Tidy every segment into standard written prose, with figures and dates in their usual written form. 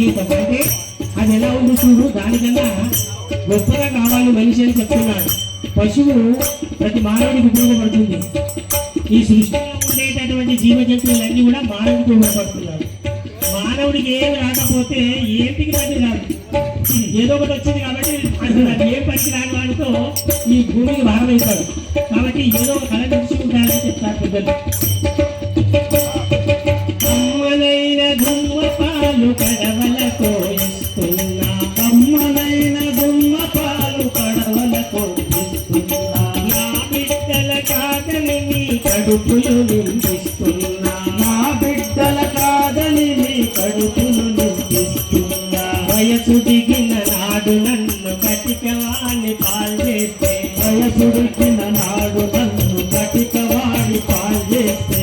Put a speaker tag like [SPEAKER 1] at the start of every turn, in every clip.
[SPEAKER 1] జీవితం అంటే అది ఎలా ఉంది చూడు, దానికన్నా గొప్పగా కావాలి మనిషి అని చెప్తున్నాడు. పశువు ప్రతి మానవుడికి ఉపయోగపడుతుంది. ఈ సృష్టిలో ఉండేటటువంటి జీవ జంతువులన్నీ కూడా మానవుడికి ఉపయోగపడుతున్నారు. మానవుడికి ఏమి రాకపోతే ఏంటికి పని రాదు, ఏదో ఒకటి వచ్చింది కాబట్టి అసలు ఏ పనికి రాని వాడితో ఈ భూమికి భారమవుతాడు. కాబట్టి ఏదో ఒక కళ తెలుసుకుంటారని చెప్తారు పెద్దలు. అమ్మనైన దుమ్మ పాలు కడవలతో ఇస్తున్నా, అమ్మనైన దుమ్మ పాలు కడవలతో ఇస్తున్నా, నా బిడ్డల కాదని నీ కడుపులు నింపిస్తున్నా, నా బిడ్డల కాదని నీ కడుపులు నింపిస్తున్నా, వయసు దిగిన నాడు నన్ను కటికవాణి పాల్చేస్తే, వయసు దిగిన నాడు నన్ను కటికవాణి పాల్చేస్తే,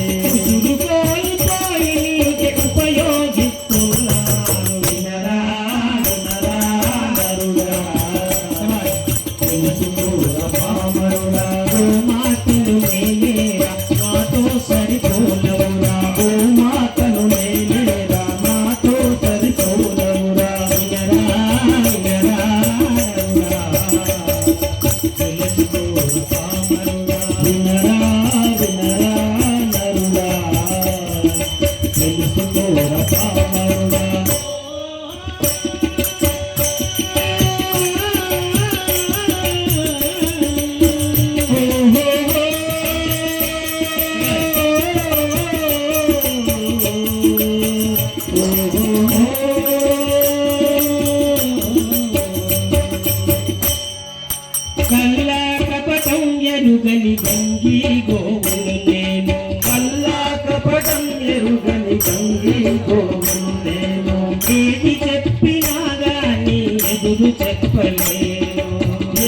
[SPEAKER 1] కల్లా కపటం ఎరుగని గంగి గోవును నేను, కల్లా కపటం ఎరుగని గంగి గోవును నేను, ఏది చెప్పినా గాని ఎదురు చెప్పలేను,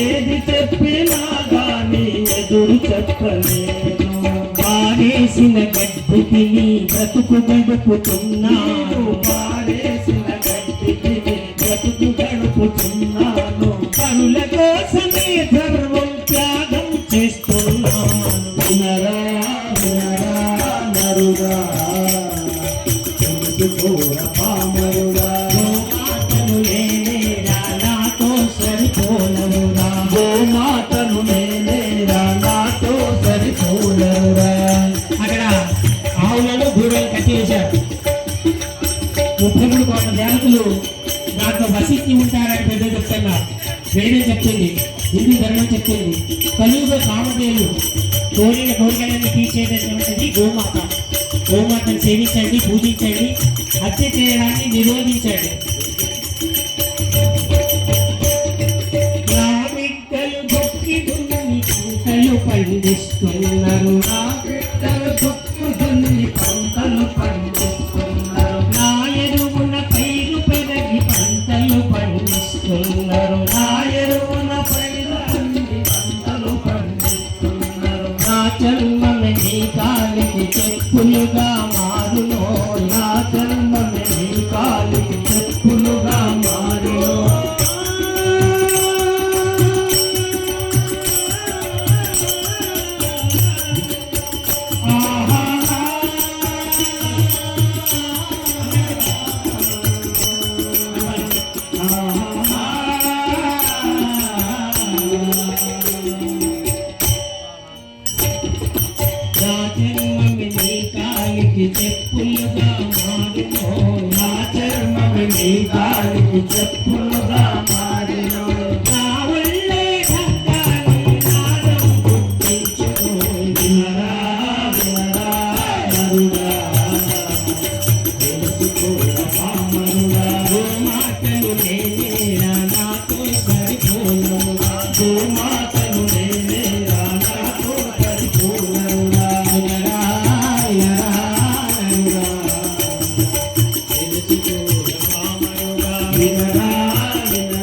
[SPEAKER 1] ఏది చెప్పినా గాని ఎదురు చెప్పలేను, పారేసిన గడ్డి తిని బ్రతుకు గడుపుతున్నాను, పారేసిన గడ్డి తిని బ్రతుకు గడుపుతున్నాను, కనుల కోసమే ధర్మం త్యాగం చేస్తున్నాను, వినరా వినరా నరుగా తెలుసుకోర పామరుగా, గోమాతను నేనేరా నాతో సరిపోలవురా, గోమాతను నేనేరా నాతో సరిపోలవురా. అక్కడ ఆవులను దూరం కట్టేశారు. 33 కోట్ల దేవతలు దాంట్లో వసిచ్చి ఉంటారని పెద్ద చెప్తున్నారు. వేరే చెప్తుంది, హిందూ ధర్మం చెప్తుంది. కలియుగ కామధేయులు కోరిన కోరికలన్నీ తీర్చేటటువంటిది గోమాత. గోమాతను సేవించండి, పూజించండి, హత్య చేయడాన్ని నిరోధించండి. నా బిడ్డలు భక్తి దున్ని పంటలు పండిస్తున్నారు, నా బిడ్డలు భక్తి దున్ని పంటలు పండిస్తున్నారు, నా ఎరువున పైరు పెరగి పంటలు పండిస్తున్నారు, నా ఎరువున పైరు పెరగి పంటలు పండిస్తున్నారు, నా చర్మమే నీ కాలికి చెప్పులుగా మారునో, నా చర్మమే నీ కాలికి చెప్పులుగా మారునో. చెప్పులుగా మారినో, నా చర్మమే నీ కాలికి చెప్పులుగా మారినో, నా ఒళ్ళే ఢంకాని నాదం పుట్టించుకో, వినరా వినరా నరుగా తెలుసుకోర పామరుగా, గోమాతను నేనేరా నాతో సరిపోలవురా, గోమాతను నేనేరా నాతో సరిపోలవురా, వినరా వినరా వినరా వినరా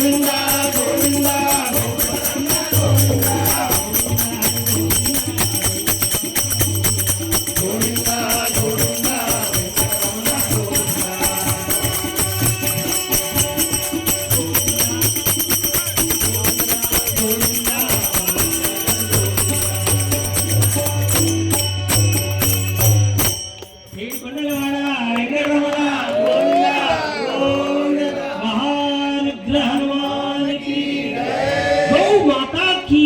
[SPEAKER 1] గోవింద గోవింద కొండలవాడ వెంకటరమణ గోవింద గోవింద మహానుగ్రహ హనుమాన్ की गौ माता की